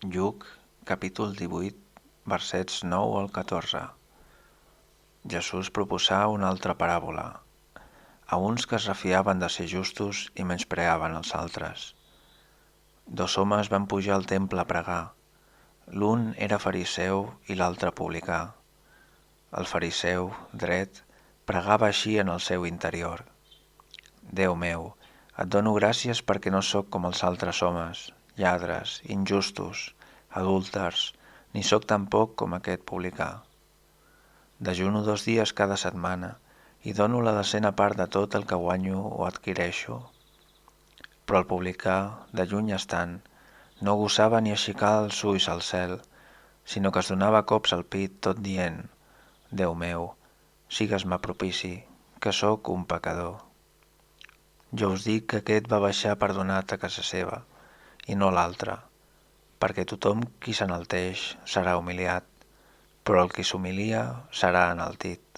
Lluc, capítol 18, versets 9 al 14. Jesús proposà una altra paràbola a uns que es refiaven de ser justos i menyspreaven els altres. Dos homes van pujar al temple a pregar. L'un era fariseu i l'altre publicà. El fariseu, dret, pregava així en el seu interior: Déu meu, et dono gràcies perquè no sóc com els altres homes, lladres, injustos, adúlters, ni sóc tampoc com aquest publicà. Dejuno 2 dies cada setmana i dono la desena part de tot el que guanyo o adquireixo. Però el publicà, de lluny estant, no gosava ni aixecar els ulls al cel, sinó que es donava cops al pit tot dient: Déu meu, sigues-me propici, que sóc un pecador. Jo us dic que aquest va baixar perdonat a casa seva, i no l'altre, perquè tothom qui s'enalteix serà humiliat, però el qui s'humilia serà enaltit.